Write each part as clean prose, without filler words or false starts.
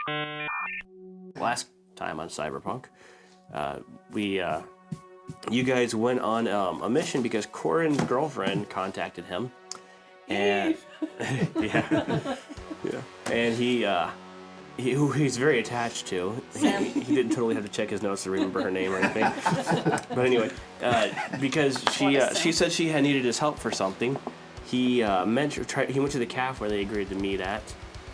Last time on Cyberpunk, you guys went on a mission because Corin's girlfriend contacted him, and and who he's very attached to. He didn't totally have to check his notes to remember her name or anything. But anyway, because she said she had needed his help for something, he went to the cafe where they agreed to meet at,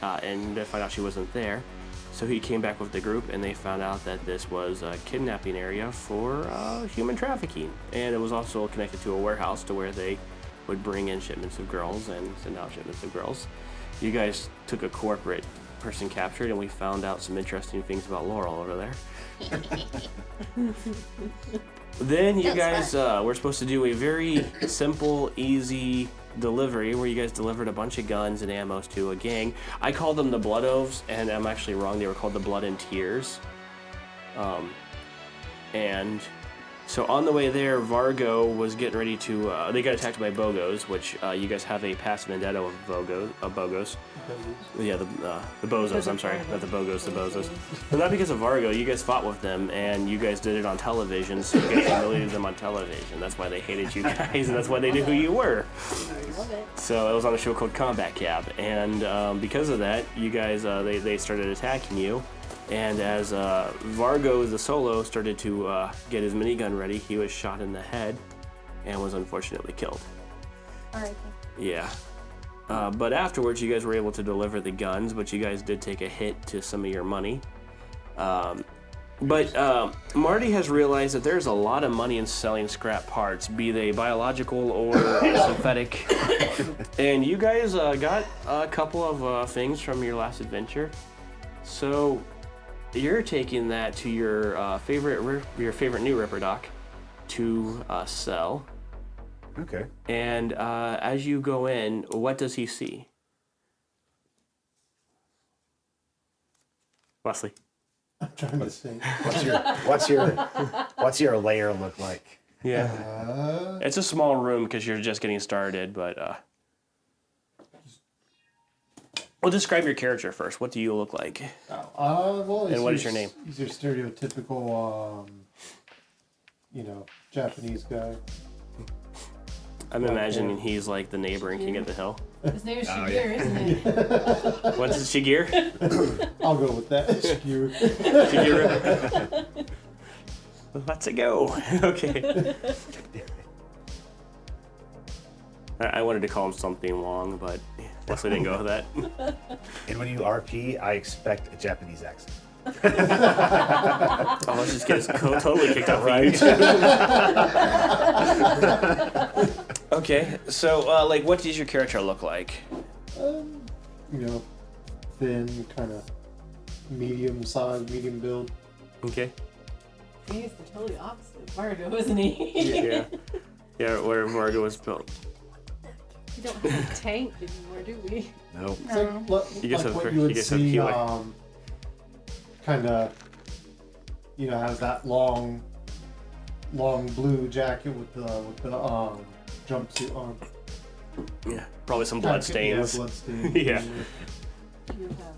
and to find out she wasn't there. So he came back with the group, and they found out that this was a kidnapping area for human trafficking, and it was also connected to a warehouse to where they would bring in shipments of girls and send out shipments of girls. You guys took a corporate person captured, and we found out some interesting things about Laurel over there. Then you guys were supposed to do a very simple, easy delivery where you guys delivered a bunch of guns and ammos to a gang. I called them the Blood Oaths, and I'm actually wrong. They were called the Blood and Tears. And so on the way there, Vargo was getting ready to. They got attacked by Bogos, which you guys have a past vendetta of Bogos. Yeah, the Bozos. I'm sorry, not the Bogos, the Bozos. But not because of Vargo. You guys fought with them, and you guys did it on television. So you guys humiliated them on television. That's why they hated you guys, and that's why they knew who you were. Love it. So it was on a show called Combat Cab, and because of that, you guys they started attacking you. And as Vargo, the solo, started to get his minigun ready, he was shot in the head and was unfortunately killed. Alright. Yeah. But afterwards, you guys were able to deliver the guns, but you guys did take a hit to some of your money. But Marty has realized that there's a lot of money in selling scrap parts, be they biological or synthetic. And you guys got a couple of things from your last adventure. So you're taking that to your favorite new Ripper Doc to sell. Okay. And as you go in, what does he see? Wesley. I'm trying to think. What's your layer look like? Yeah. It's a small room because you're just getting started, but well, describe your character first. What do you look like? Well, and what is your name? He's your stereotypical, Japanese guy. I'm imagining he's like the neighbor in King of the Hill. His name is Shigir, isn't it? What's his Shigir? I'll go with that. Shigir. Shigir. Let's go. Okay. I wanted to call him something long, but Wesley didn't go with that. And when you RP, I expect a Japanese accent. Oh, let's just get us totally kicked off. Right. Okay, so what does your character look like? Thin, kind of medium size, medium build. Okay. He's the totally opposite of Vargo, isn't he? Yeah. Yeah, where Vargo was built. We don't have a tank anymore, do we? No. It's like You guys have- what you you would guys have see, healer. kind of, has that long blue jacket with the jumpsuit on. Yeah, probably some blood stains. Yeah, blood stains. Yeah. You have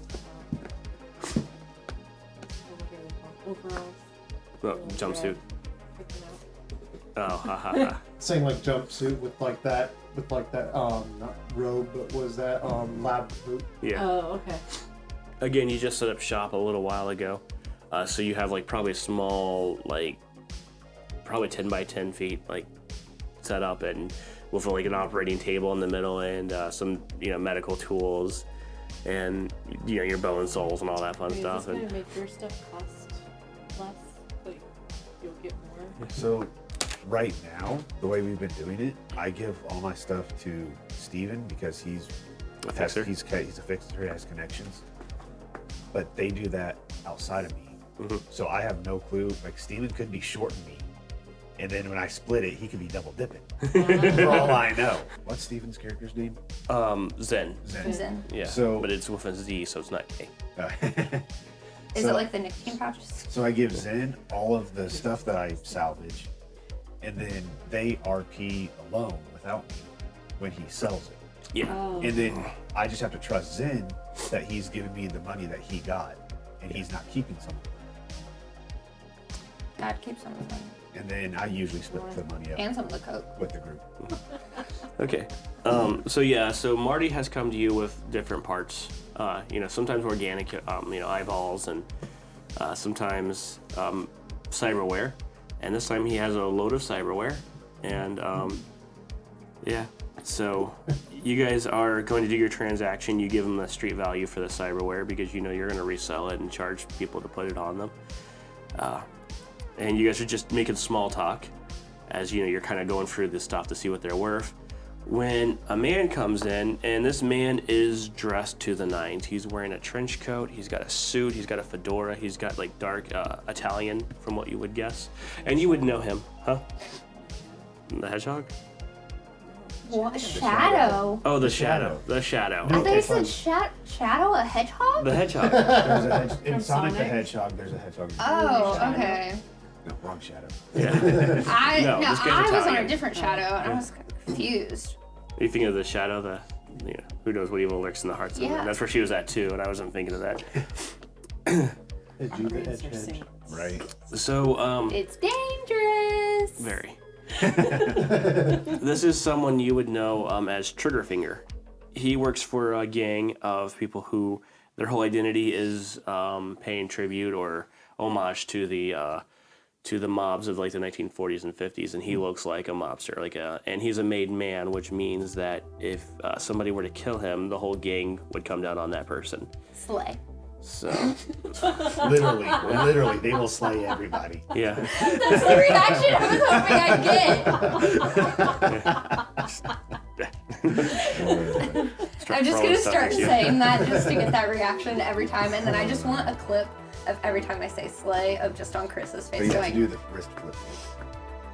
overalls. Oh, jumpsuit. Picking out. Oh, ha ha ha. Saying like jumpsuit with that not robe, but was that lab boot? Yeah. Oh, okay. Again, you just set up shop a little while ago, so you have probably a small probably 10 by 10 feet set up, and with an operating table in the middle and some medical tools, and your bone and souls and all that fun stuff. Does this kind of make your stuff cost less? Like you'll get more. So right now, the way we've been doing it, I give all my stuff to Steven because he's A fixer? He's a fixer, he has connections. But they do that outside of me. Mm-hmm. So I have no clue. Steven could be shorting me. And then when I split it, he could be double dipping. For all I know. What's Steven's character's name? Zen. Zen. Yeah. So- but it's with a Z, so it's not A. Is So- it like the nicotine pouches? So I give Zen all of the stuff that I salvage, and then they RP alone without me when he sells it. Yeah. Oh. And then I just have to trust Zen that he's giving me the money that he got. and he's not keeping some of it. Dad keeps some of the money. And then I usually split the money up And some of the coke. with the group. Okay. So Marty has come to you with different parts. Sometimes organic, eyeballs, and sometimes cyberware. And this time he has a load of cyberware. And so you guys are going to do your transaction. You give them the street value for the cyberware because you know you're going to resell it and charge people to put it on them. And you guys are just making small talk as you're kind of going through this stuff to see what they're worth. When a man comes in, and this man is dressed to the nines. He's wearing a trench coat, he's got a suit, he's got a fedora, he's got like dark Italian from what you would guess. And you would know him, huh? The hedgehog? What? Shadow? Oh, the shadow. The shadow. I thought you said Shadow, a hedgehog? The hedgehog. There's a hedge in From Sonic the Sonic? Hedgehog. There's a hedgehog. Oh, Shadow. okay. No, wrong Shadow. Yeah. This guy's I was on Italian. a different Shadow, and I was confused. You think of the shadow, who knows what evil lurks in the hearts of Yeah. men. That's where she was at too, and I wasn't thinking of that. Edge, you the Raise edge, your edge. saints. Right. So, It's dangerous. very. This is someone you would know as Triggerfinger. He works for a gang of people who their whole identity is paying tribute or homage to the mobs of like the 1940s and 50s, and he looks like a mobster, and he's a made man, which means that if somebody were to kill him, the whole gang would come down on that person. Slay. So, Literally, they will slay everybody. yeah. That's the reaction I was hoping I'd get. I'm just gonna start saying that just to get that reaction every time, and then I just want a clip of every time I say slay of just on Chris's But face you have going, to do the wrist flip.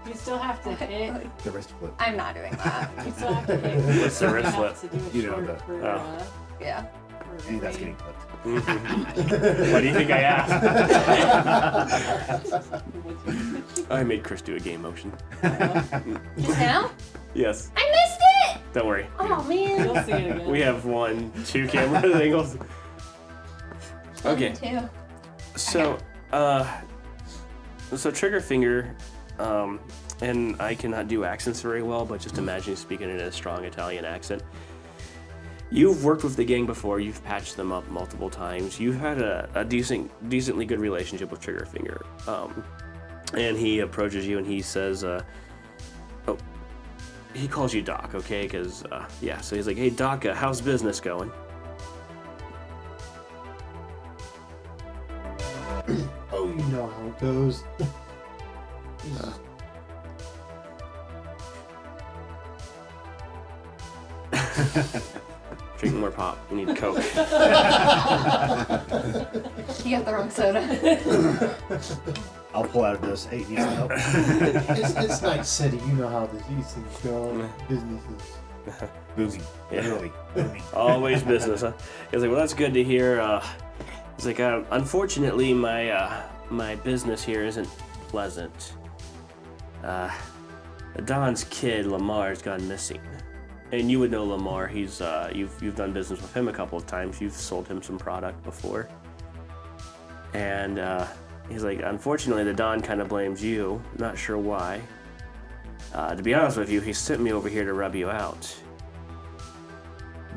You still have to hit. The wrist flip. I'm not doing that. You still have to hit. What's the wrist You have flip? to do it You know, short the- for, oh. Yeah. for And that's rain. getting clipped. What do you think I asked? I made Chris do a game motion. Just now? Yes. I missed it! Don't worry. Oh man. You'll see it again. We have 2 camera angles. Okay. Two. So, Triggerfinger, and I cannot do accents very well, but just imagine you speaking in a strong Italian accent. You've worked with the gang before. You've patched them up multiple times. You've had a decently good relationship with Triggerfinger. And he approaches you and he says, he calls you Doc, okay? Because, so he's like, hey, Doc, how's business going? Oh, you know how it goes. Drink more pop. You need Coke. You got the wrong soda. I'll pull out those. Hey, need some help? It's Night City. You know how these things go. Businesses. Booming. Yeah. Literally. Booming. Always business, huh? He's like, well, that's good to hear. He's like, unfortunately, my business here isn't pleasant. Don's kid, Lamar's gone missing. And you would know Lamar. He's you've done business with him a couple of times. You've sold him some product before. And he's like, unfortunately, the Don kind of blames you. Not sure why. To be honest with you, he sent me over here to rub you out.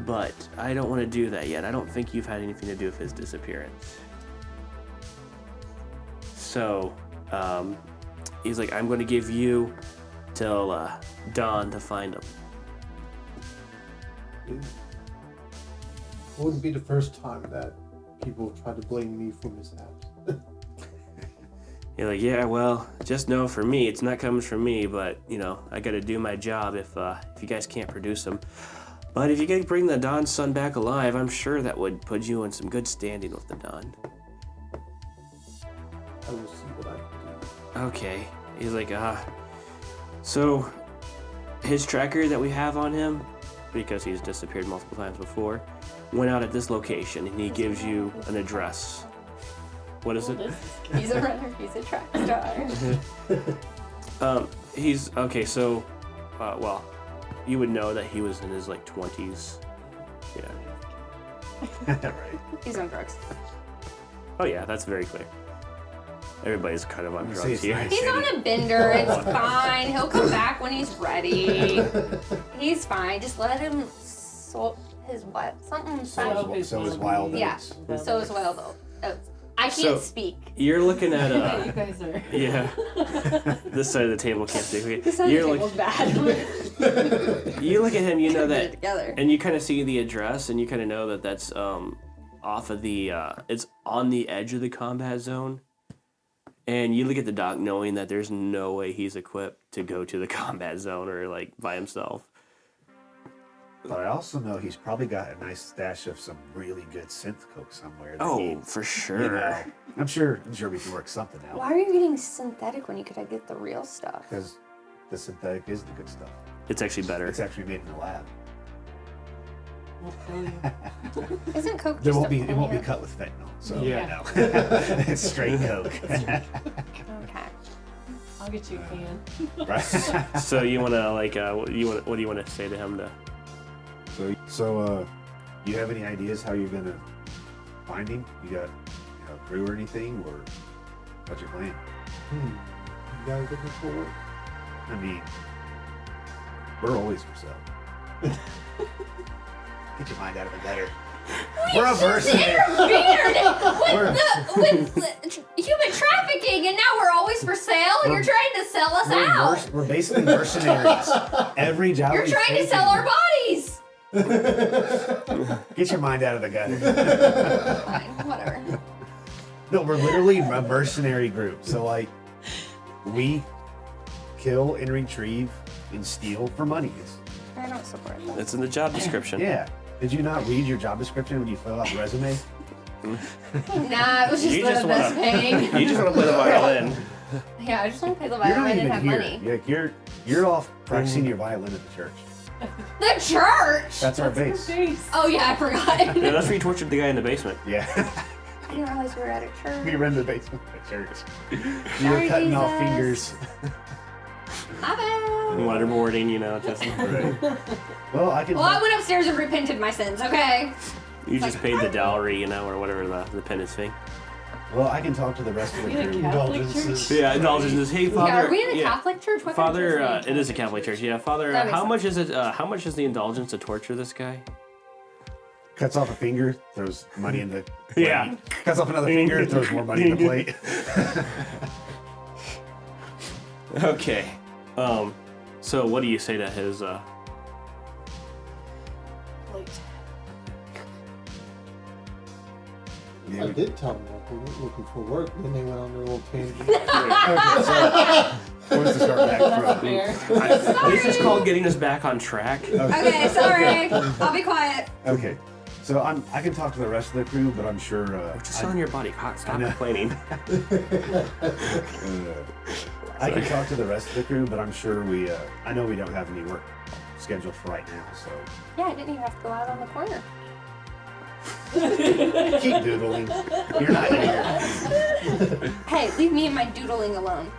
But I don't want to do that yet. I don't think you've had anything to do with his disappearance. So, he's like, I'm going to give you till dawn to find him. It wouldn't be the first time that people try to blame me for mishaps. You're like, yeah, well, just know for me, it's not coming from me, but, I got to do my job if you guys can't produce him. But if you can bring the Don's son back alive, I'm sure that would put you in some good standing with the Don. I will see what I can do. Okay. He's like, so his tracker that we have on him, because he's disappeared multiple times before, went out at this location, and he gives you an address. What is it? He's a runner. He's a track star. He's okay. So, well, you would know that he was in his 20s. Yeah. Right. He's on drugs. Oh yeah, that's very clear. Everybody's kind of on I'm gonna say drugs it's here. nice. He's on a bender. It's fine. He'll come back when he's ready. He's fine. Just let him his what? Something. So is wild. Yeah. Oats. So is wild oats. I can't So- speak. You're looking at You guys are. yeah. This side of the table can't speak. This side You're of the like, table's bad. you look at him, you know Put it that, together. and you kind of see the address, and you kind of know that that's off of the it's on the edge of the combat zone. And you look at the doc knowing that there's no way he's equipped to go to the combat zone or like by himself. But I also know he's probably got a nice stash of some really good synth coke somewhere. that he- Oh, for you sure. know, I'm sure we can work something out. Why are you getting synthetic when you could get the real stuff? Because the synthetic is the good stuff. It's actually better. It's actually made in the lab. Won't kill you. Isn't Coke There just won't a be it won't be plant? cut with fentanyl. So Yeah. no. It's straight coke. Okay. I'll get you a can. Right. So you wanna like what do you wanna say to him to? So you have any ideas how you're gonna find him? You got a crew or anything, or what's your plan? You guys looking for work? I mean, we're always for sale. Get your mind out of the gutter. We're a mercenary. Interfered with human trafficking, and now we're always for sale. You're trying to sell us out. We're basically mercenaries. Every job You're we trying to take sell in- our bodies. Get your mind out of the gutter. Fine, whatever. No, we're literally a mercenary group. So like, we kill and retrieve and steal for money. I don't support that. It's in the job description. Yeah. Did you not read your job description when you fill out the resume? Nah, it was just You the just best wanna- paying. You just want to play the violin. Yeah, I just want to play the You're not violin and even have here. money. Yeah, you're off practicing your violin at the church. The church. That's our base. Face. Oh yeah, I forgot. Yeah, that's where you tortured the guy in the basement. Yeah. I didn't realize we were at a church. We were in the basement of the church. You Sorry, were cutting off Jesus. fingers. My bad. Waterboarding, you know, just Well, I can. Well, I went upstairs and repented my sins. Okay. you just paid the dowry, you know, or whatever the penance fee. Well, I can talk to the rest of the You in a crew. Catholic Indulgences. church? Yeah, indulgences. Hey, Father. Yeah, are we in a yeah. Catholic church? What kind of Father, church are we it is a Catholic church. Yeah, Father. That makes How much is it? How much is the indulgence to torture this guy? Cuts off a finger, throws money in the. Yeah. plate. Cuts off another finger, throws more money in the plate. Okay. So what do you say to his? Like, Yeah, I we- did tell them that they weren't looking for work, then they went on their little tangent. Okay, so where's the start back that's from? fair. This is called getting us back on track. Okay, sorry. I'll be quiet. Okay, so I can talk to the rest of the crew, but I'm sure. We're just selling your body. Stop know. complaining. I can talk to the rest of the crew, but I'm sure I know we don't have any work scheduled for right now, so Yeah, I didn't even have to go out on the corner. keep doodling. You're not here. Hey, leave me and my doodling alone.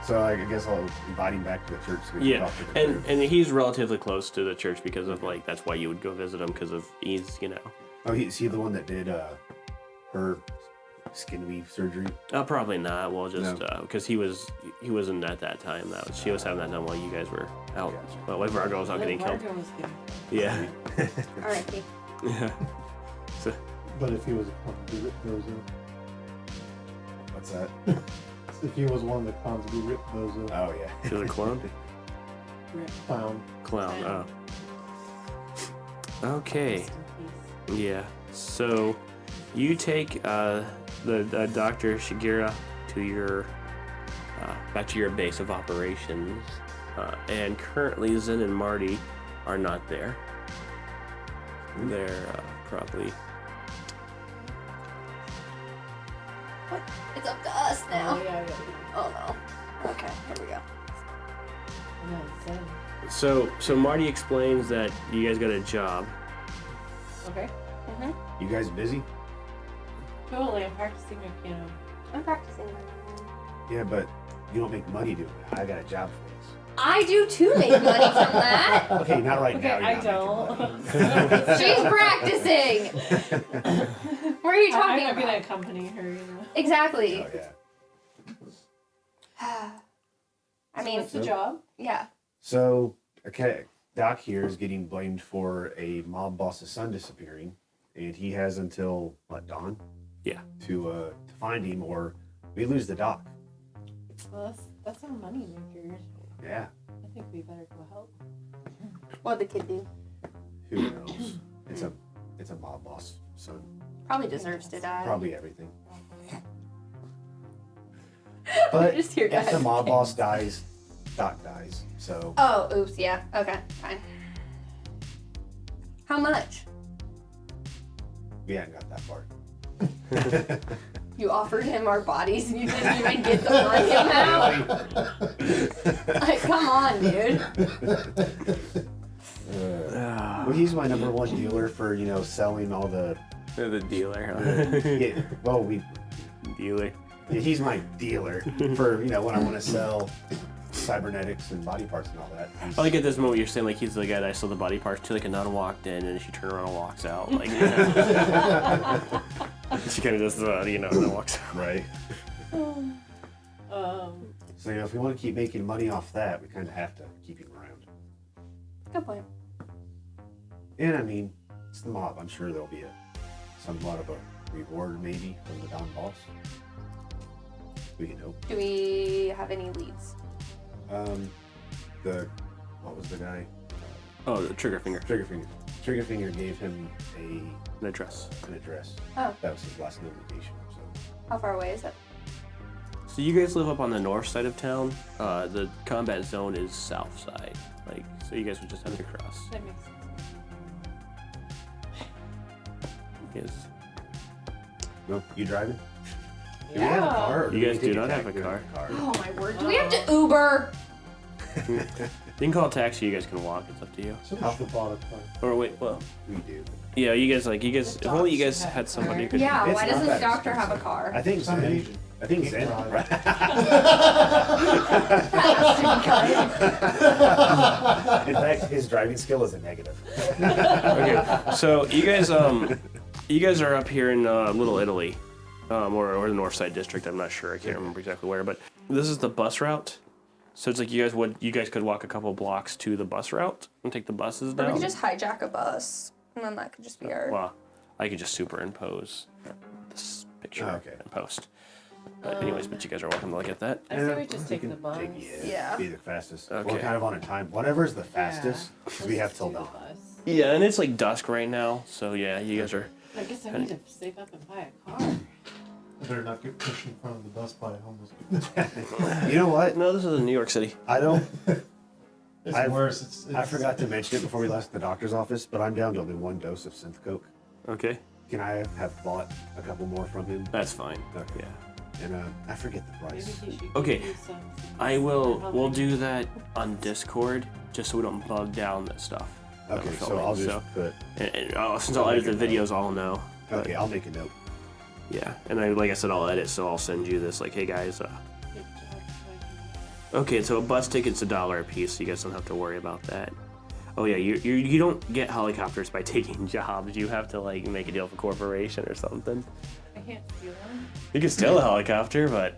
So I guess I'll invite him back to the church so we can Yeah, talk to the crew. and he's relatively close to the church because of like that's why you would go visit him because of ease, you know. Oh, is he the one that did her skin weave surgery? Probably not. Well, just No. because he wasn't at that time. She was having that done while you guys were out. Gotcha. Well, while Vargo was out getting killed. Margo was getting- Yeah. R.I.P. Yeah. So, But if he was a clown, he ripped those in. What's that? If he was one of the clowns, we ripped those in. Oh yeah. she was a clone. Clown. Clown. Oh. Okay. Rest in peace. Yeah. So, you take the Dr. Shigira to your back to your base of operations, and currently Zen and Marty are not there. They're probably. What? It's up to us now. Oh, yeah. Oh no. Okay, here we go. No, it's Zen. So Marty explains that you guys got a job. Okay. You guys busy? Totally, I'm practicing my piano. I'm practicing my violin. Yeah, but you don't make money doing it. I got a job for this. I do too make money from that. Okay, not right Okay, now. you're I not making don't. money. She's practicing. What are you talking I'm about? gonna accompany her, you know. Exactly. Oh yeah. I mean, What's the job? yeah. So, okay, Doc here is getting blamed for a mob boss's son disappearing, and he has until what, dawn? Yeah. To find him, or we lose the Doc. Well, that's our money maker. Yeah. I think we better go help. What'd the kid do? Who knows? It's a mob boss son. Probably deserves to die. Probably everything. But Just hear if guys. the mob boss dies, Doc dies. So Oh, oops, yeah. Okay, fine. How much? we hadn't got that far. You offered him our bodies and you didn't even get the money amount? Like, come on, dude. Well, he's my number one dealer for selling all the. The dealer. Yeah, well, Dealer. he's my dealer for when I want to sell cybernetics and body parts and all that. I like at this moment you're saying like he's the guy that I sold the body parts to. Like a nun walked in and she turned around and walks out. Like she kind of does the and then walks out. Right. So if we want to keep making money off that, we kind of have to keep him around. Good point. And I mean, it's the mob. I'm sure there'll be somewhat of a reward maybe from the Don boss. We can hope. Do we have any leads? What was the guy? Oh, the trigger finger. Triggerfinger. Triggerfinger gave him An address. an address. Oh. That was his last notification. So How far away is it? So you guys live up on the north side of town. The combat zone is south side. Like so you guys would just have to cross. That makes sense. Yes. no, you driving? Do we Yeah. have a car? Or You we guys take do not taxi? have a We don't car. Oh my word. Do we have to Uber? You can call a taxi. You guys can walk. It's up to you. So we should have bought a car. Or wait, well, We do. yeah, you guys. If only you guys had somebody who could. Yeah, It's why not doesn't the that doctor have a expensive. car? I think It's not Zen. Asian. I think Can't Zen. drive. In fact, his driving skill is a negative. Okay, so you guys are up here in Little Italy, or the North Side District. I'm not sure. I can't remember exactly where, but this is the bus route. So it's like you guys could walk a couple blocks to the bus route and take the buses Or we down. could just hijack a bus, and then that could just be our. Well, I could just superimpose this picture Okay. and post. But anyways, but you guys are welcome to look at that. I say we just take the bus. Yeah. Be the fastest. Okay. We're kind of on a time. Whatever's the fastest, because we have till the dawn. bus. Yeah, and it's like dusk right now, so yeah, you guys are. I guess I need to save up and buy a car. I better not get pushed in front of the bus by a homeless. You know what? No, this is in New York City. I don't. It's I've- worse. It's I forgot to mention it before we left the doctor's office, but I'm down to only one dose of synth coke. Okay, Can I have bought a couple more from him? that's fine. Okay. Yeah. And I forget the Maybe price. he should Okay, give you some. We'll do that on Discord, just so we don't bug down this stuff. that Okay, we're so filming, I'll just put. since I'll edit the videos, I'll know. But, Okay, I'll make a note. yeah, and like I said, I'll edit, so I'll send you this. Like, hey guys. Good job, Okay, so a bus ticket's $1 a piece, so you guys don't have to worry about that. Oh yeah, you don't get helicopters by taking jobs. You have to like make a deal with a corporation or something. I can't steal them. You can steal a helicopter, but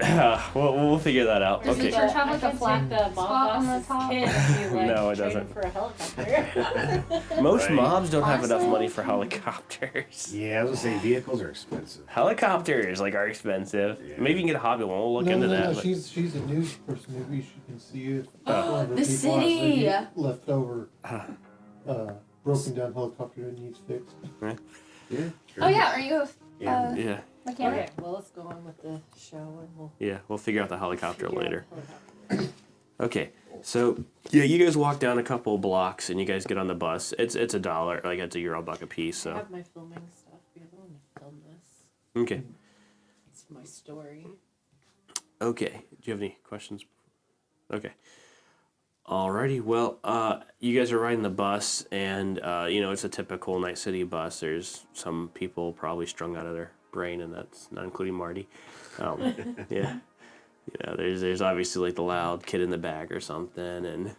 we'll figure that out. Does the Okay. church have like I a can flat take the spot mob on the boss's top? kid if you like No, it train doesn't. him for a helicopter. Most Right. mobs don't have enough Honestly- money for helicopters. Yeah, I was gonna say vehicles are expensive. Helicopters like are expensive. Yeah. Maybe you can get a hobby one. We'll look into that. No. but- She's a news person. Maybe she can see if The one of people city! has a leftover broken down helicopter that needs fixed. Yeah. Oh yeah, are you Yeah. a Yeah, mechanic? Okay, well let's go on with the show and we'll we'll figure out the helicopter figure out later. the helicopter. Okay, so yeah, you guys walk down a couple blocks and you guys get on the bus. It's $1, like it's $1 a piece. I So have my filming stuff. We have to film this. okay, It's my story. okay. Do you have any questions? Okay. Alrighty, well, you guys are riding the bus, and it's a typical Night City bus. There's some people probably strung out of their brain, and that's not including Marty. Yeah, there's obviously like the loud kid in the back or something, and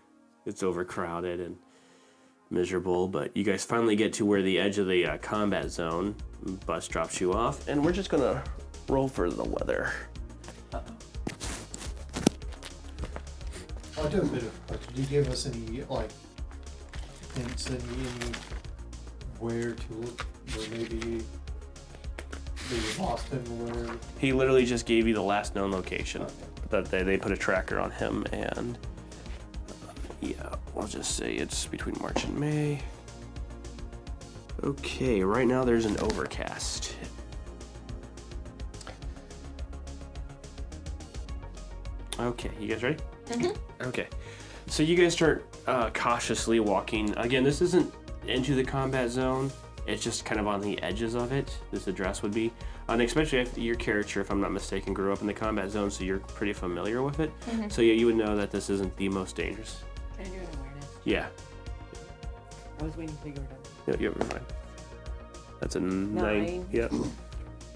it's overcrowded and miserable. But you guys finally get to where the edge of the combat zone, Bus drops you off, and we're just gonna roll for the weather. I do a bit of. Did you give us any like hints, any where to look, or maybe Boston, where? He literally just gave you the last known location. That they put a tracker on him, and yeah, I'll just say it's between March and May. Okay, right now there's an overcast. Okay, you guys ready? Okay, so you guys start cautiously walking. Again, this isn't into the combat zone. It's just kind of on the edges of it. This address would be. And especially if your character, if I'm not mistaken, grew up in the combat zone, so you're pretty familiar with it. So yeah, you would know that this isn't the most dangerous. Can I do an awareness? Yeah. I was waiting to figure it out. Yep, you're fine. That's a 9. 9. Yep. I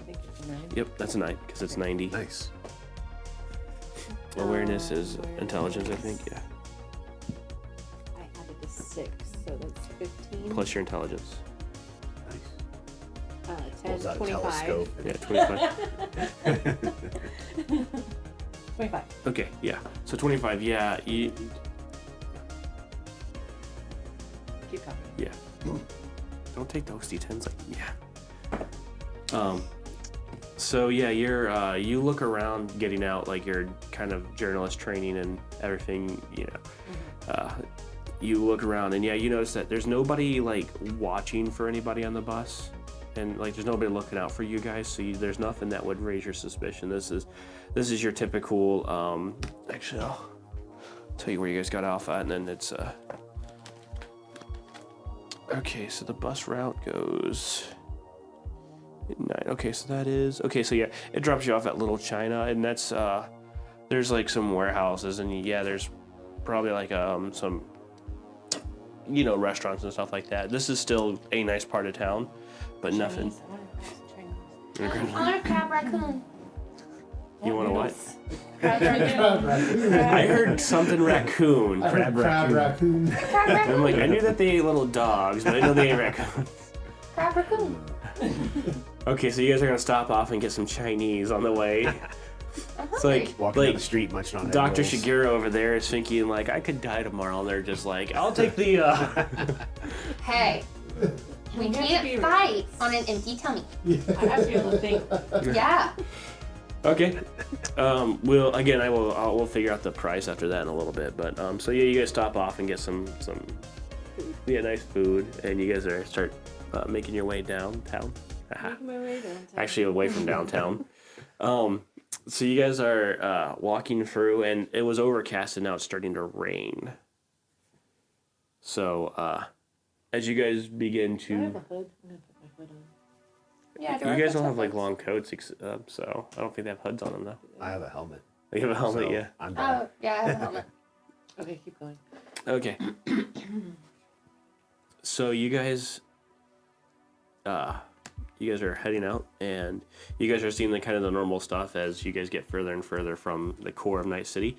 think it's a 9. Yep, that's a 9 because it's 90. Nice. Awareness is intelligence, I think. Yeah. I added a 6, so that's 15. Plus your intelligence. Nice. 10, Pulls out a 25. telescope. Yeah, 25. 25. Okay, yeah. So 25, yeah. Keep talking. Yeah. Don't take those D10s. Like, yeah. So yeah, you're you look around, getting out like your kind of journalist training and everything. You know, you look around and yeah, you notice that there's nobody like watching for anybody on the bus, and like there's nobody looking out for you guys. So there's nothing that would raise your suspicion. This is your typical. Actually, I'll tell you where you guys got off at, and then it's Okay, so the bus route goes 9. Okay, so that is okay. So yeah, it drops you off at Little China, and that's there's like some warehouses, and yeah, there's probably like some restaurants and stuff like that. This is still a nice part of town, but nothing. I want to Chinese. I want a crab raccoon. You want a what? Crab raccoon. I heard something raccoon. Crab raccoon. Crab And raccoon. I'm like, I knew that they ate little dogs, but I know they ate raccoons. Crab raccoon. Okay, so you guys are gonna stop off and get some Chinese on the way. It's like Walking down the street, munching on Dr. egg rolls. Shiguro over there is thinking like, I could die tomorrow, and they're just like, I'll take the. Hey, we You have to can't be fight on an empty tummy. I have to be able to think. Yeah. Okay. We'll figure out the price after that in a little bit. But so yeah, you guys stop off and get some nice food, and you guys start making your way downtown. Making my way downtown. Actually, away from downtown. So you guys are walking through, and it was overcast, and now it's starting to rain. So as you guys begin Do I have to, a hood? I'm gonna put my hood on. Yeah. you guys don't have like long coats, so I don't think they have hoods on them though. I have a helmet. You have a helmet, so yeah. I'm done. Oh, yeah, I have a helmet. Okay, keep going. Okay. So you guys are heading out, and you guys are seeing the kind of the normal stuff as you guys get further and further from the core of Night City.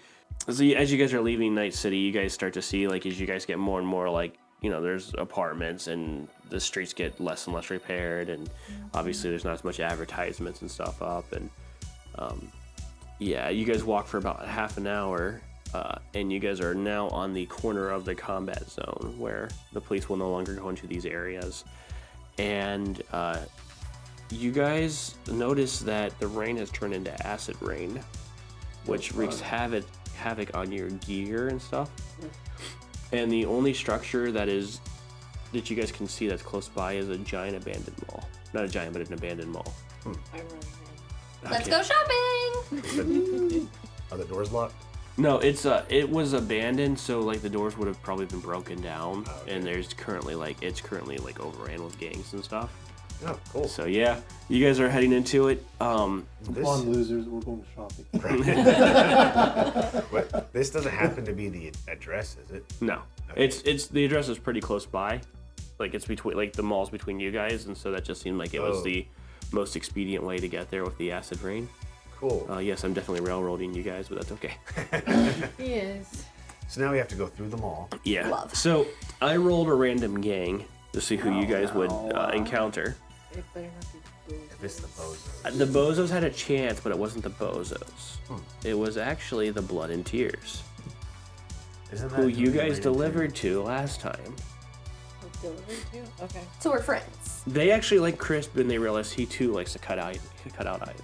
So as you guys are leaving Night City, you guys start to see, like, as you guys get more and more, like, there's apartments, and the streets get less and less repaired, and obviously there's not as much advertisements and stuff up, and yeah, you guys walk for about half an hour, and you guys are now on the corner of the combat zone where the police will no longer go into these areas. And you guys notice that the rain has turned into acid rain, which wreaks havoc on your gear and stuff. And the only structure that you guys can see that's close by is a giant abandoned mall. Not a giant, but an abandoned mall. I run in. Let's Okay. go shopping. Are the doors locked? No, it was abandoned, so like the doors would have probably been broken down, and it's currently overran with gangs and stuff. Oh, cool. So yeah, you guys are heading into it. Come on, losers, we're going shopping. But this doesn't happen to be the address, is it? No, Okay. it's the address is pretty close by, like it's between like the mall's between you guys, and so that just seemed like it was the most expedient way to get there with the acid rain. Cool. Yes, I'm definitely railroading you guys, but that's okay. Yes. So now we have to go through the mall. Yeah. Love. So I rolled a random gang to see who you guys would encounter. It better not be the Bozos. If it's the Bozos. The Bozos had a chance, but it wasn't the Bozos. It was actually the Blood and Tears, Isn't that who you we guys ran delivered to last time. Oh, delivery too? Okay. So we're friends. They actually like Crisp, and they realized he too likes to cut out eyes.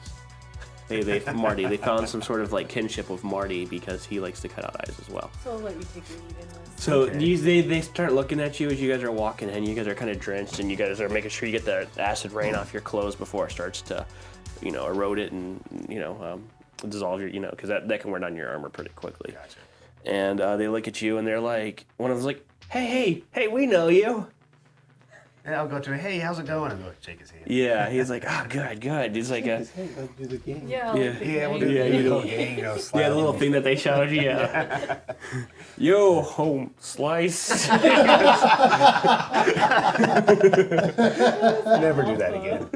They Marty. They found some sort of like kinship with Marty because he likes to cut out eyes as well. So I'll let you take your lead in this. So Okay. they start looking at you as you guys are walking in. You guys are kind of drenched, and you guys are making sure you get the acid rain off your clothes before it starts to, erode it and dissolve your, because that can wear down your armor pretty quickly. Gotcha. And they look at you, and they're like, one of them's like, hey, we know you. And I'll go to him, hey, how's it going? And go shake his hand. Yeah, he's like, oh, good. He's like, Hey, like do the game. Yeah. Yeah. like the Yeah, we'll gang. do Yeah, the you little do. gang, yeah, the little thing that they shouted, yeah. Yo, home slice. Never do that again.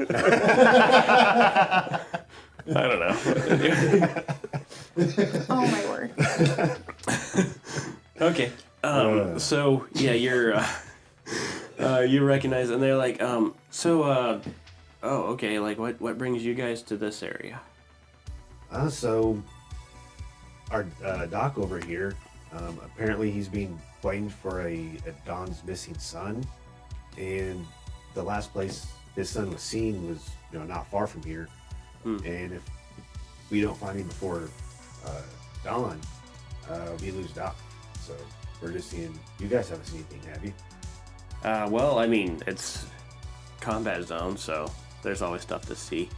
I don't know. Oh my word. Okay. So yeah, you're you recognize, and they're like, oh, okay. Like, what brings you guys to this area? So, our doc over here, apparently he's being blamed for a Don's missing son, and the last place his son was seen was, not far from here. And if we don't find him before dawn, we lose Doc. So we're just seeing. You guys haven't seen anything, have you? Well, I mean, it's combat zone, so there's always stuff to see.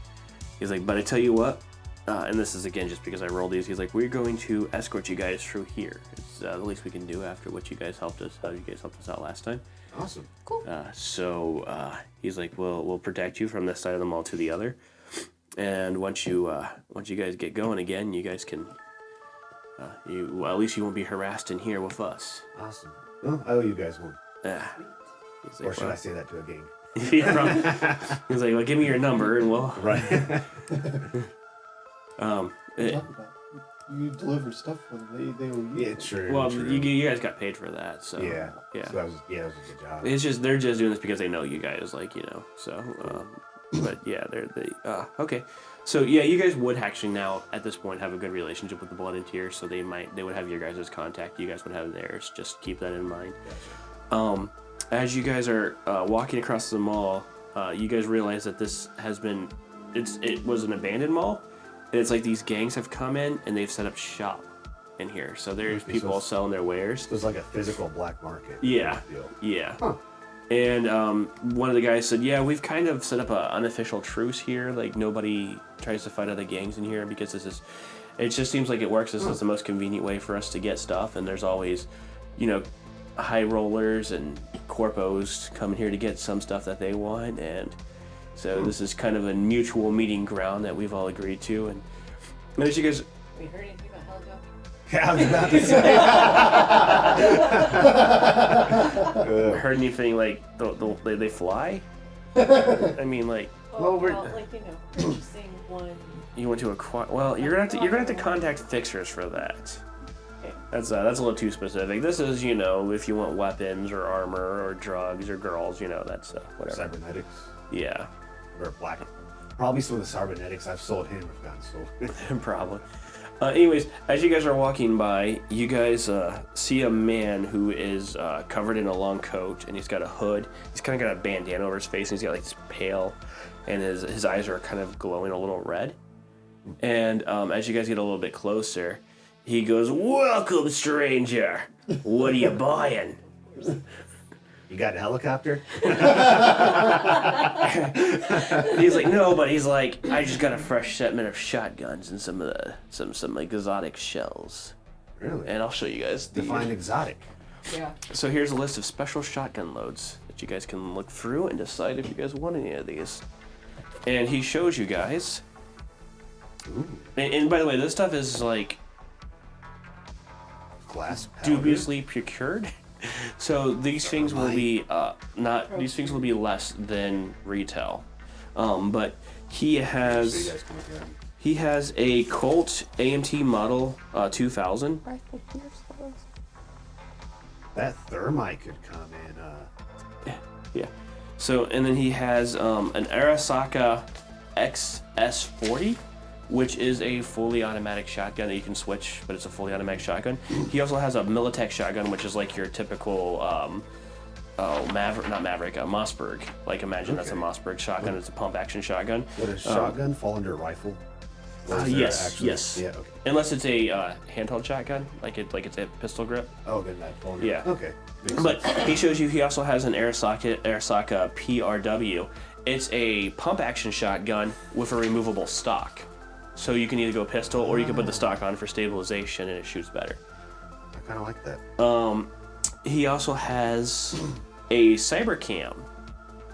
He's like, but I tell you what, and this is again just because I rolled these. He's like, we're going to escort you guys through here. It's the least we can do after what you guys helped us. How you guys helped us out last time. Awesome. Cool. So he's like, we'll protect you from this side of the mall to the other. And once you guys get going again, you guys can. At least you won't be harassed in here with us. Awesome. Well, I owe you guys one. He's Or like, should I say that to a gang? He's like, well, give me your number and we'll. Right. Talk about you deliver stuff for them. They owe you. Yeah, true. Well, true. you guys got paid for that, so Yeah. yeah. So that was a good job. It's just they're just doing this because they know you guys, So, but yeah, okay. So yeah, you guys would actually now at this point have a good relationship with the Blood and Tears, so they would have your guys' contact. You guys would have theirs. Just keep that in mind. Gotcha. As you guys are walking across the mall, you guys realize that this has been it was an abandoned mall. And it's like these gangs have come in and they've set up shop in here. So there's Okay, people so selling their wares. It was like a physical black market. Yeah. Deal. Yeah. Huh. And one of the guys said, yeah, we've kind of set up an unofficial truce here. Like, nobody tries to fight other gangs in here because it just seems like it works. This is the most convenient way for us to get stuff. And there's always, high rollers and corpos coming here to get some stuff that they want. And so this is kind of a mutual meeting ground that we've all agreed to. And as you guys... We heard anything about helicopters? Yeah, I was about to say. heard anything like they fly? I mean, like... Well, we're- purchasing one. You want to acquire? Well, you're gonna have to contact fixers for that. Okay. That's a little too specific. This is, if you want weapons or armor or drugs or girls, that's whatever. Cybernetics Yeah, or black. Probably some of the cybernetics I've sold him have gotten sold. probably. Anyways, as you guys are walking by, you guys see a man who is covered in a long coat, and he's got a hood. He's kind of got a bandana over his face, and he's got like this pale, and his eyes are kind of glowing a little red. And as you guys get a little bit closer, he goes, "Welcome, stranger. What are you buying?" You got a helicopter? He's like, "No," but he's like, "I just got a fresh shipment of shotguns and some like exotic shells, Really? and I'll show you guys." Define exotic. Yeah. So here's a list of special shotgun loads that you guys can look through and decide if you guys want any of these. And he shows you guys. Ooh, And by the way, this stuff is like glass powder. dubiously procured. So these things will be these things will be less than retail. But he So you has guys can look at 'em. he has a Colt AMT model 2000. Rifle That thermite could come in. Yeah. So, and then he has an Arasaka XS40, which is a fully automatic shotgun that you can switch, but it's a fully automatic shotgun. He also has a Militech shotgun, which is like your typical, Mossberg. Like, imagine that's a Mossberg shotgun. It's a pump action shotgun. Would a shotgun fall under a rifle? Or is there Yes. Yeah, okay. Unless it's a handheld shotgun, like it's a pistol grip. Oh, then that fall under. Yeah. Okay. Makes But sense. he shows you he also has an Arasaka PRW. It's a pump action shotgun with a removable stock. So you can either go pistol or you can put the stock on for stabilization and it shoots better. I kind of like that. He also has a Cybercam.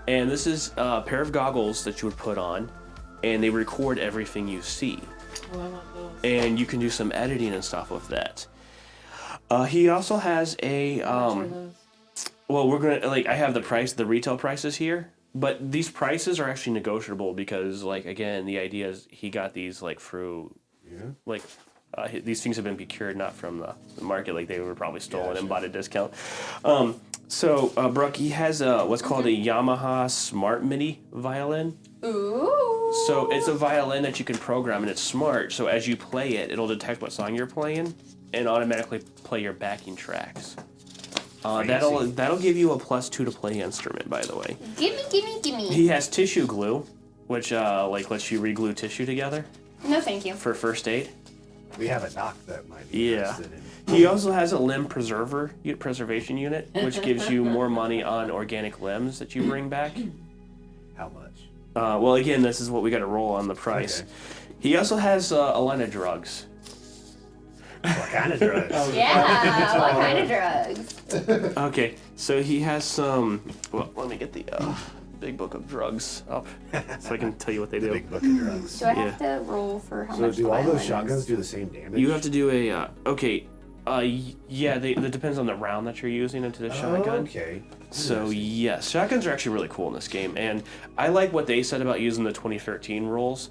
And this is a pair of goggles that you would put on and they record everything you see. Oh, I want those. And you can do some editing and stuff with that. He also has a How much are those? well, we're gonna like I have the retail prices here, but these prices are actually negotiable because like again the idea is he got these like through like these things have been procured not from the market, like they were probably stolen and bought at a discount. So Brooke, he has what's called a Yamaha Smart MIDI violin. Ooh. So it's a violin that you can program and it's smart. So as you play it, it'll detect what song you're playing and automatically play your backing tracks. That'll give you a +2 to play the instrument, by the way. Gimme. He has tissue glue, which like lets you reglue tissue together No, thank you. for first aid. We have a doc that might be Yeah. interested in. He also has a limb preservation unit, which gives you more money on organic limbs that you bring back. How much? Well, again, this is what we got to roll on the price. Okay. He also has a line of drugs. What kind of drugs? Yeah, what kind of drugs? Okay, so he has some. Well, let me get the big book of drugs up so I can tell you what they The do. big book of drugs. Do I have to roll for how So much do the all violin those is? shotguns do the same damage? You have to do a. Yeah, that depends on the round that you're using into the shotgun. Okay. So yes, shotguns are actually really cool in this game, and I like what they said about using the 2013 rules.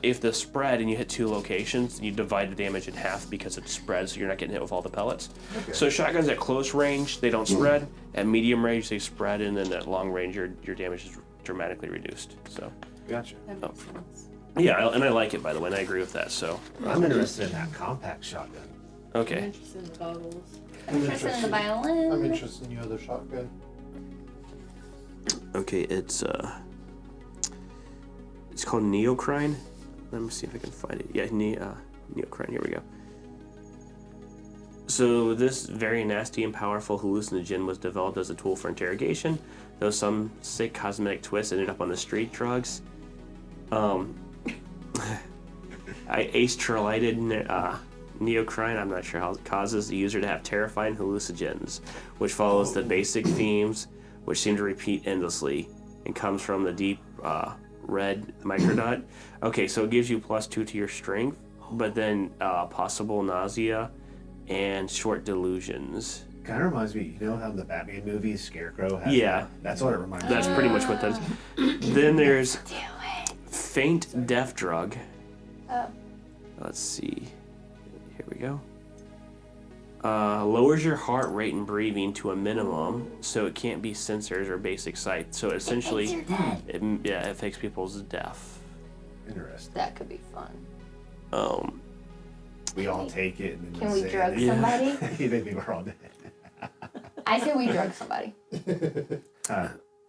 If the spread and you hit 2 locations, you divide the damage in half because it's spread, so you're not getting hit with all the pellets. Okay. So shotguns at close range they don't spread. At medium range they spread, and then at long range your damage is dramatically reduced. So Gotcha. That makes sense. yeah, and I like it by the way, and I agree with that. So I'm interested in that compact shotgun. I'm okay. interested in the goggles. I'm interested in the violin. I'm interested in the other shotgun. Okay, it's called Neocrine. Let me see if I can find it. Yeah, Neocrine. Here we go. So this very nasty and powerful hallucinogen was developed as a tool for interrogation, though some sick cosmetic twist ended up on the street drugs. Acetrolated neocrine, I'm not sure how it causes the user to have terrifying hallucinogens, which follows the basic themes, which seem to repeat endlessly, and comes from the deep red microdot. Okay, so it gives you +2 to your strength, but then possible nausea and short delusions. Kind of reminds me, you know how in the Batman movies Scarecrow has Yeah. that? That's what it reminds me That's of. pretty much what that is. Then there's Do it. faint death drug. Oh. Let's see. Here we go. Lowers your heart rate and breathing to a minimum, so it can't be sensors or basic sight. So essentially, You're dead. it fakes people's death. Interesting. That could be fun. We all take it and then Can we say drug it. somebody? You think we were all dead. I say we drug somebody.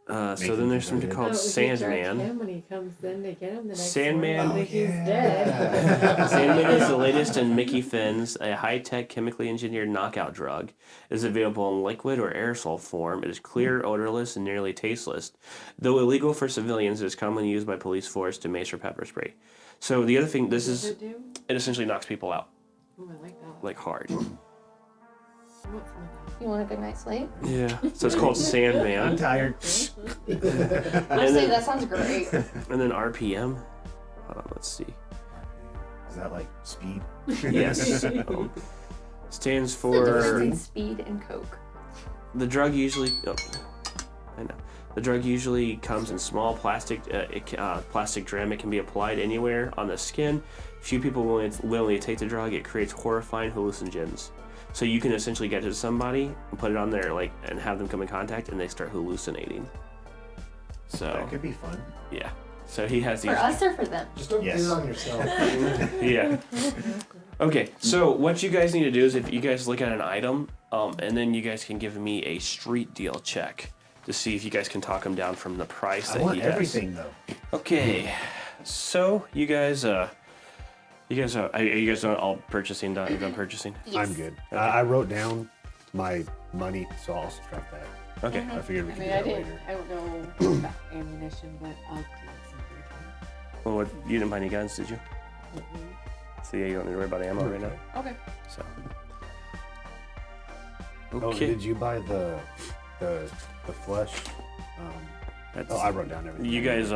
So then there's something called Oh, if you drug Sandman. him when he comes in to get him the next Sandman. morning, I think he's dead. Sandman is the latest in Mickey Finn's, a high-tech, chemically engineered knockout drug. It is available in liquid or aerosol form. It is clear, odorless, and nearly tasteless. Though illegal for civilians, it is commonly used by police force to mace or pepper spray. So the other thing, What does it do? it essentially knocks people out, Oh, I like that. like hard. I want some of You want a good night's sleep? Yeah. So it's called I'm Sandman. tired. Honestly, that sounds great. And then RPM. Hold on, let's see. Is that like speed? Yes. Stands The difference for in speed and coke. the drug usually. Oh, I know. The drug usually comes in small plastic plastic dram. It can be applied anywhere on the skin. Few people willingly take the drug. It creates horrifying hallucinogens. So you can essentially get to somebody and put it on there, like, and have them come in contact, and they start hallucinating. So That could be fun. yeah. So he has these. For us or for them? Just don't Yes. get it on yourself. Yeah. Okay, so what you guys need to do is if you guys look at an item, and then you guys can give me a street deal check to see if you guys can talk him down from the price I that want he has. everything though. Okay, so you guys are you guys all purchasing done purchasing? I'm good. I wrote down my money, so I'll subtract that. Okay. Mm-hmm. I figured we I could mean, do I that didn't. later. I don't know about ammunition, but I'll do some Well, you didn't buy any guns, did you? later. So yeah, you don't need to worry about ammo right now. Okay. So. Oh, Okay. did you buy the flesh? That's, I wrote down everything. you guys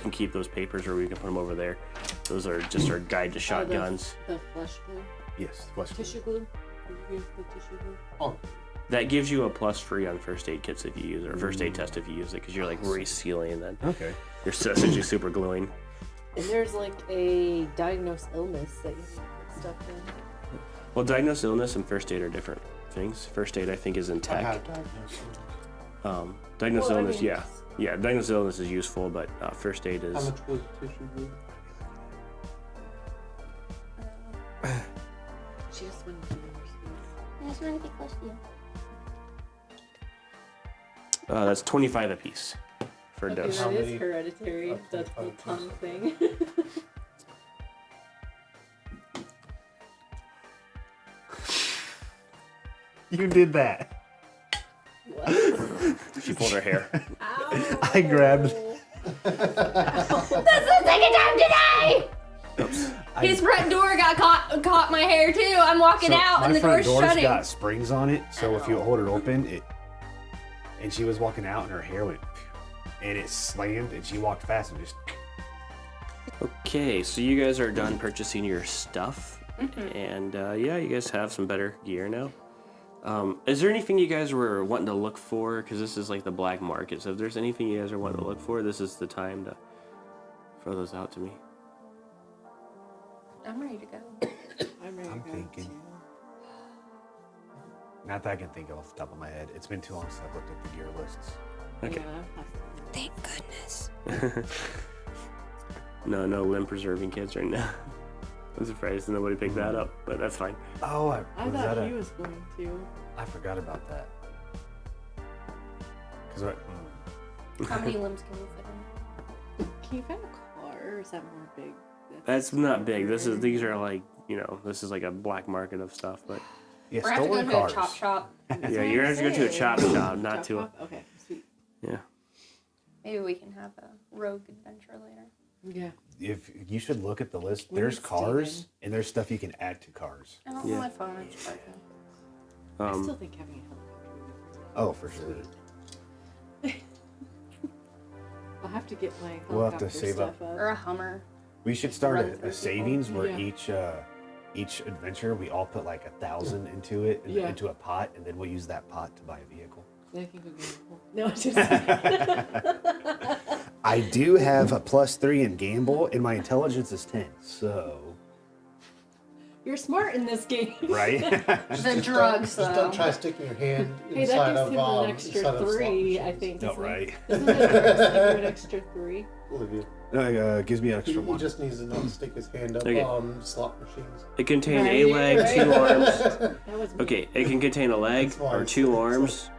can keep those papers, or we can put them over there. Those are just our guide to shotguns. The flesh glue, Yes, flesh. tissue glue. Did you use the tissue glue? Oh, That gives you a plus free on first aid kits if you use it, or first aid test if you use it, because you're like resealing and Okay. you're essentially super gluing. And there's like a diagnosed illness that you can put stuff in. Well, diagnosed illness and first aid are different things. First aid, I think, is in I tech. have diagnosis. Diagnosed Well, I illness, mean, yeah. Yeah, diagnosed illness is useful, but first aid How is. much was the tissue glue? She just went to university. I just want to be close to you. That's 25 apiece for a Okay, dose. How that many? is hereditary. Up to That's the 5 tongue thing. You did that. What? She pulled her hair. Ow. I grabbed- That's the second time today! His front door got caught my hair too. I'm walking out and the front door's door's shutting. got springs on it, so if you hold it open, it. And she was walking out, and her hair went, and it slammed, and she walked fast and just. Okay, so you guys are done purchasing your stuff, and yeah, you guys have some better gear now. Is there anything you guys were wanting to look for? Because this is like the black market, so if there's anything you guys are wanting to look for, this is the time to throw those out to me. I'm ready to go. I'm ready I'm to go thinking. too. Not that I can think of off the top of my head. It's been too long since I've looked at the gear lists. Okay. Yeah, Thank goodness. No limb preserving kits right now. I'm surprised nobody picked that up, but that's fine. Oh, I was thought that he was going to. I forgot about that. Because How many limbs can we fit in? Can you find a car, or is that more big? That's not big. These are like, this is like a black market of stuff, but yeah, We're gonna have to go stolen to cars. a chop shop. yeah, you're gonna have to go to a chop shop, not Chop to a, shop? Okay, sweet. yeah. Maybe we can have a rogue adventure later. Yeah. If you should look at the list, We there's need cars Steven. and there's stuff you can add to cars. I don't Yeah. know my phone. It's charging. I still think having a helicopter would be pretty Oh, for sure. I'll have to get my We'll have to helicopter save up. stuff up. Or a Hummer. We should start Run a through savings where Yeah. each adventure we all put like 1,000 into it Yeah. into a pot, and then we'll use that pot to buy a vehicle. Then I can go get a pool. No, it's just I do have a +3 in gamble, and my intelligence is 10. So you're smart in this game. right. The drugs, Just though. don't try sticking your hand Hey, that inside gives of him an inside extra of slot 3, I machines. think. No, Isn't right. Isn't it an extra 3? Olivia. No, it gives me an He, extra he 1. just needs to not stick his hand up Okay. on slot machines. It contains Right, a leg, right. 2 arms. That was me. Okay, it can contain a leg That's why or it's- 2 it's arms.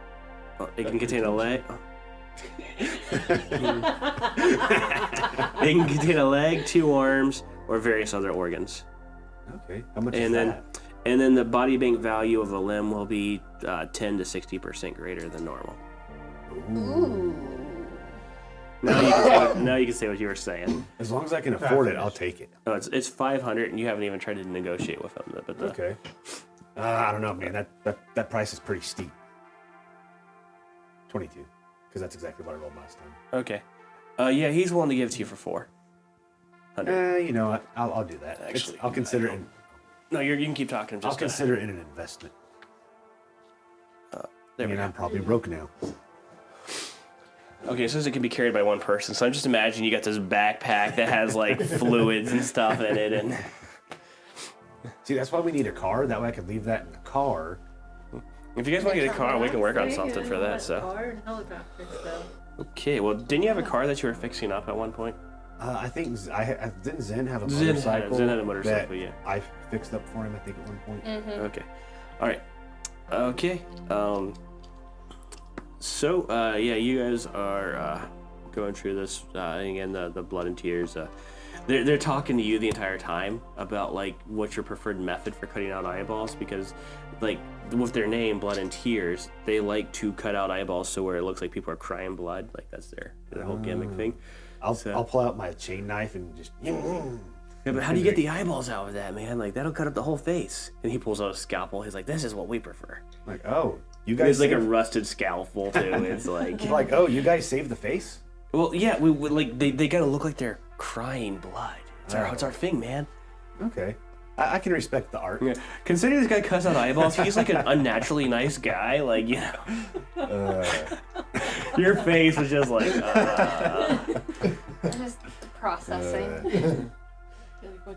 It can contain a leg. It can contain a leg, 2 arms, or various other organs. Okay. How much And is then, that? and then the body bank value of a limb will be 10 to 60% greater than normal. Ooh. Now you can say what you were saying. As long as I can afford it, I'll take it. Oh, it's 500, and you haven't even tried to negotiate with them. But the, Okay. I don't know, man. That price is pretty steep. 22, because that's exactly what I rolled last time. Okay. Yeah, he's willing to give it to you for 400. You know what? I'll do that. Actually, I'll consider it. No, you can keep talking. I'll Just consider it an investment. there we And go. I'm probably broke now. Okay, it says it can be carried by one person. So I'm just imagining you got this backpack that has like fluids and stuff in it, and See, that's why we need a car. That way I can leave that in the car. if you guys want to get a car, we can work on Right, something yeah, for no, that. So Car and helicopter stuff. Okay, well, didn't you have a car that you were fixing up at one point? I think didn't Zen have a Zen had motorcycle? a motorcycle, that yeah. I fixed up for him, I think, at one point. Okay. All right. Okay. So, yeah, you guys are going through this, again, the blood and tears. They're talking to you the entire time about, like, what's your preferred method for cutting out eyeballs, because, like, with their name, Blood and Tears, they like to cut out eyeballs so where it looks like people are crying blood. Like, that's their whole gimmick thing. I'll pull out my chain knife and just... Yeah, but how do you get the eyeballs out with that, man? Like, that'll cut up the whole face. And he pulls out a scalpel. He's like, this is what we prefer. Like, oh, you guys It's like a rusted scalpel, too. It's like... Like, oh, you guys saved the face? Well, yeah, we like, they gotta look like they're crying blood. It's our thing, man. Okay. I can respect the art. Yeah. Considering this guy cuts out eyeballs, he's like an unnaturally nice guy. Like, you know. Your face was just like, Just processing.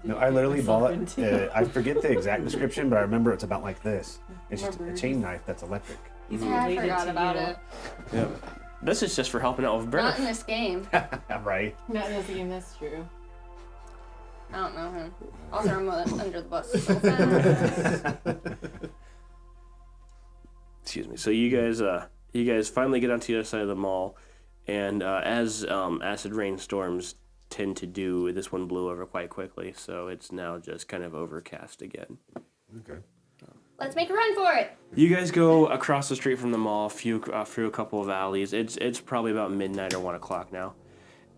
No, I literally bought I forget the exact description, but I remember it's about like this. It's just a chain knife that's electric. Yeah, I forgot about it. yeah. This is just for helping out with birth. Not in this game. Right. Not in this game, that's true. I don't know him. I'll throw him under the bus so fast. Excuse me. So you guys finally get onto the other side of the mall, and as acid rain storms tend to do, this one blew over quite quickly, so it's now just kind of overcast again. Okay. Let's make a run for it. You guys go across the street from the mall, through a couple of alleys. It's probably about midnight or 1 o'clock now,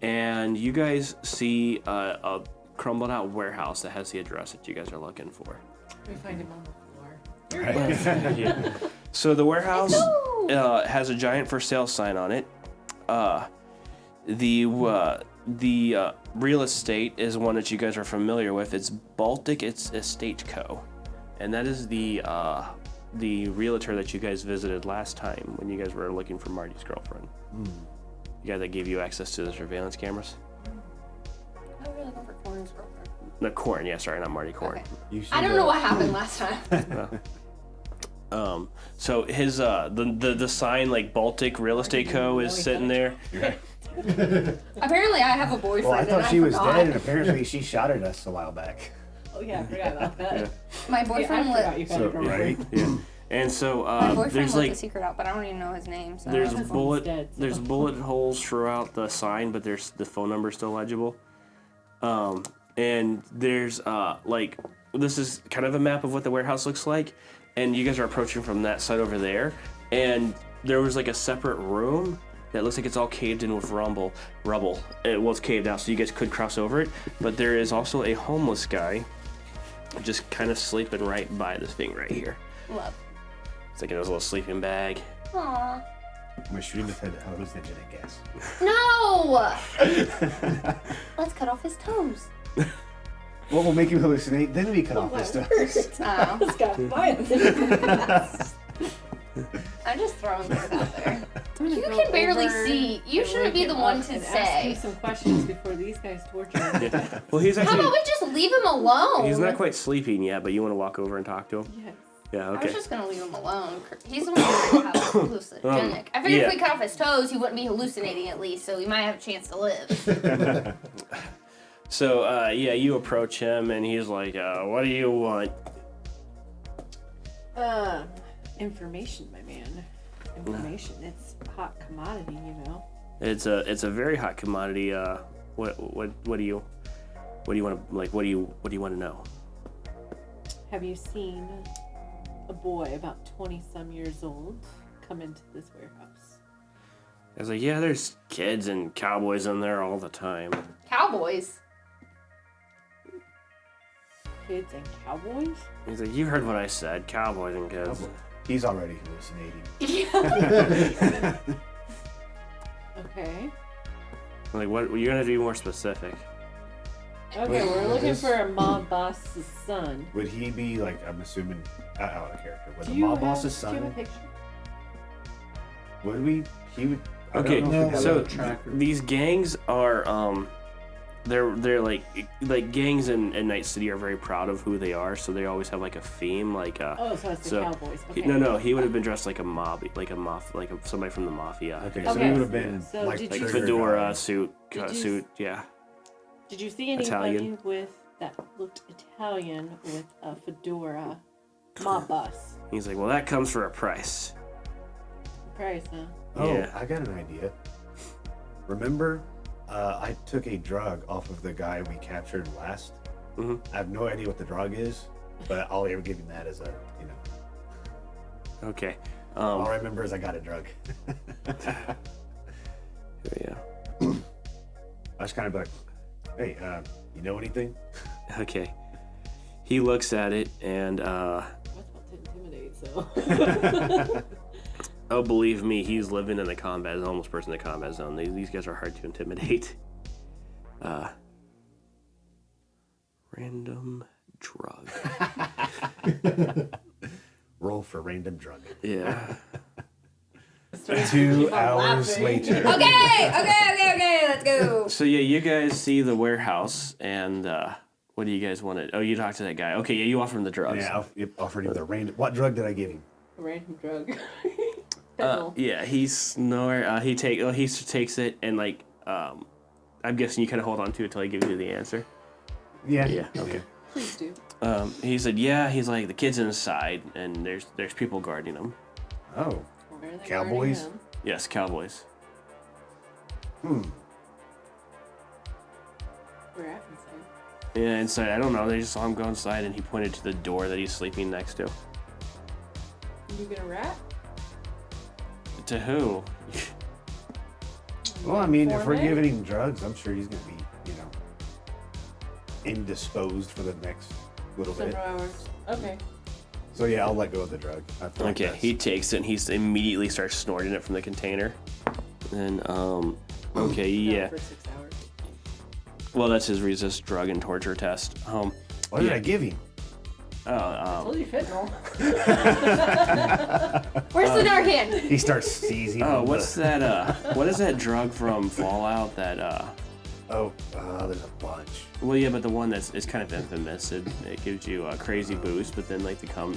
and you guys see a crumbled out warehouse that has the address that you guys are looking for. We find him on the floor. Yeah. So the warehouse has a giant for sale sign on it. The real estate is one that you guys are familiar with. It's Baltic Estate Co. And that is the realtor that you guys visited last time when you guys were looking for Marty's girlfriend. The guy that gave you access to the surveillance cameras? I'm really looking for Corn's girlfriend. No, Corn, yeah, sorry, not Marty, Corn. Okay. I don't know what happened last time. So his the sign like Baltic Real Estate Co. is sitting there. Apparently I have a boyfriend. Well, I thought she was forgot. dead, and apparently she shot at us a while back. Oh yeah, I forgot about that. Yeah. My Yeah, boyfriend I forgot you lit. had a girlfriend. Right? Yeah. And so My boyfriend there's let like the secret out, but I don't even know his name. So there's That's bullet dead, so. there's bullet holes throughout the sign, but there's the phone number still legible. And there's like this is kind of a map of what the warehouse looks like, and you guys are approaching from that side over there, and there was like a separate room that looks like it's all caved in with rubble. It was caved out, so you guys could cross over it, but there is also a homeless guy just kind of sleeping right by this thing right here. love. It's like in his little sleeping bag. Aww. I'm gonna shoot him with a hallucinogenic gas. No! Let's cut off his toes. What will make him hallucinate? Then we cut off his toes. Oh. It's got violence. I'm just throwing things out there. I'm gonna You go can barely over see. You and shouldn't wake be the him one up to and Ask say. him some questions before these guys torture him. Yeah. Well, he's How actually about we just leave him alone? he's not quite sleeping yet, but you want to walk over and talk to him? Yes. Yeah, I was okay. just gonna leave him alone. He's the one who have hallucinogenic. I figured yeah. if we cut off his toes, he wouldn't be hallucinating at least, so he might have a chance to live. So, yeah, you approach him, and he's like, what do you want? Information, my man. Information. It's a hot commodity, you know. It's a very hot commodity. What do you want to, like, what do you want to know? Have you seen a boy about 20-some years old come into this warehouse? I was like, yeah, there's kids and cowboys in there all the time. Cowboys. Kids and cowboys? He's like, you heard what I said, cowboys and kids. He's already hallucinating. Okay. I'm like, what? You're gonna be more specific. Okay, Wait, we're looking this- for a mob boss's son. Would he be like? I'm assuming out of character. Would Do the you mob have- boss's do you have son? a picture? Would we? He would. I Okay, don't know if we so have a tracker. these gangs are they're like gangs in Night City are very proud of who they are, so they always have like a theme, like Oh, so it's the Cowboys. Okay. No, he would have been dressed like somebody from the mafia. Okay, so Okay. he would have been So like did Like you- fedora suit, Did you- suit, yeah. Did you see anybody Italian. that looked Italian with a fedora mob boss? He's like, well, that comes for a price. Price, huh? Oh, Yeah. I got an idea. Remember, I took a drug off of the guy we captured last. Mhm. I have no idea what the drug is, but I'll ever give him that as a, Okay. all I remember is I got a drug. Yeah. I was kind of like, hey, you know anything? Okay. He looks at it and That's about to intimidate, so. oh, believe me, he's living in the combat, homeless person in the combat zone. These guys are hard to intimidate. Random drug. Roll for random drug. Yeah. 2 hours later. Okay, let's go. So yeah, you guys see the warehouse, and what do you guys want to? Oh, you talk to that guy. Okay, yeah, you offer him the drugs. Yeah, I offered him the random. What drug did I give him? A random drug. Fentanyl. Yeah, he takes it, and like, I'm guessing you kind of hold on to it till he gives you the answer. Yeah. Yeah. Okay. Please do. He said, yeah. He's like, the kid's inside, and there's people guarding him. Oh. Where are they Cowboys? guarding him? Yes, Cowboys. We're at inside. Yeah, inside. I don't know. They just saw him go inside, and he pointed to the door that he's sleeping next to. You get a rat? To who? Well, I mean, if we're Informant? giving him drugs, I'm sure he's gonna be, indisposed for the next little bit. Several hours. Okay. So yeah, I'll let go of the drug. I feel like Okay, that's- he takes it and he immediately starts snorting it from the container. And okay, yeah. For 6 hours. Well, that's his resist drug and torture test. What did yeah. I give him? Told you fentanyl. Where's the Narcan? He starts seizing. Oh, on what's the, that? What is that drug from Fallout? That there's a bunch. well, yeah, but the one that's is kind of infamous. It gives you a crazy boost, but then like when you come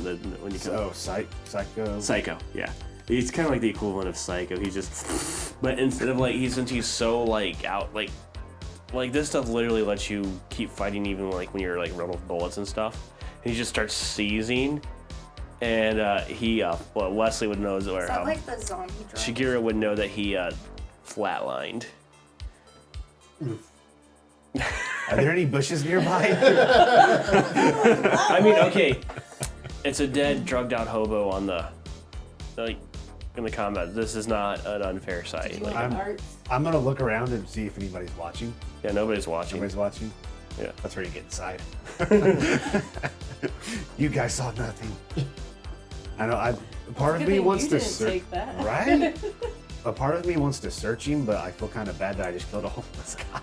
So psycho. Psycho, yeah. He's kind of like the equivalent of Psycho. He's just, but instead of like since he's so like out like this stuff literally lets you keep fighting even like when you're like riddled with bullets and stuff. He just starts seizing, and Wesley would know Is that like the zombie drug? Shigeru would know that he flatlined. Are there any bushes nearby? I mean, okay, it's a dead, drugged out hobo on the in the combat. This is not an unfair Did sight. you Like, want the arts? I'm gonna look around and see if anybody's watching. yeah, nobody's watching. Nobody's watching. Yeah. That's where you get inside. You guys saw nothing. I know. Part of Good me thing wants you to didn't search. take that. Right? A part of me wants to search him, but I feel kind of bad that I just killed a homeless guy.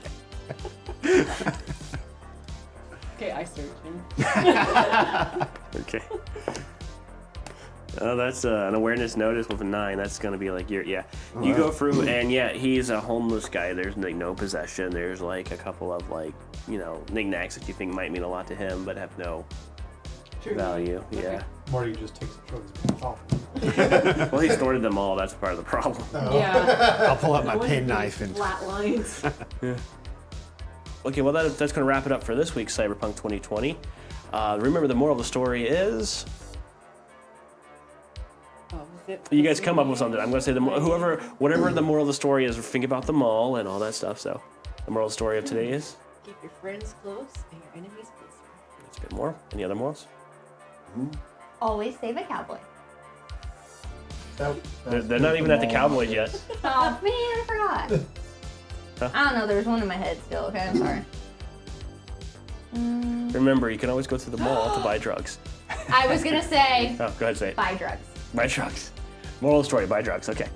Okay, I search him. Okay. Oh, that's an awareness notice with a 9. That's gonna be like you go through and yeah, he's a homeless guy. There's like no possession. There's like a couple of like knickknacks that you think might mean a lot to him, but have no value. Yeah. Marty just takes the drugs and off. Well, he snorted them all. That's part of the problem. Yeah. I'll pull out my No one pen can knife and. flat lines. Okay, well that's gonna wrap it up for this week's Cyberpunk 2020. Remember, the moral of the story is. You guys come up with something. I'm gonna say whatever the moral of the story is, think about the mall and all that stuff. So, the moral of the story of today is. Keep your friends close and your enemies closer. That's a good moral. Any other morals? Always save a cowboy. They're not even at the Cowboys yet. Oh man, I forgot. Huh? I don't know. There's one in my head still. Okay, I'm sorry. Remember, you can always go to the mall to buy drugs. I was gonna say Oh, go ahead, say it. buy drugs. Buy drugs. Moral of the story: buy drugs. Okay.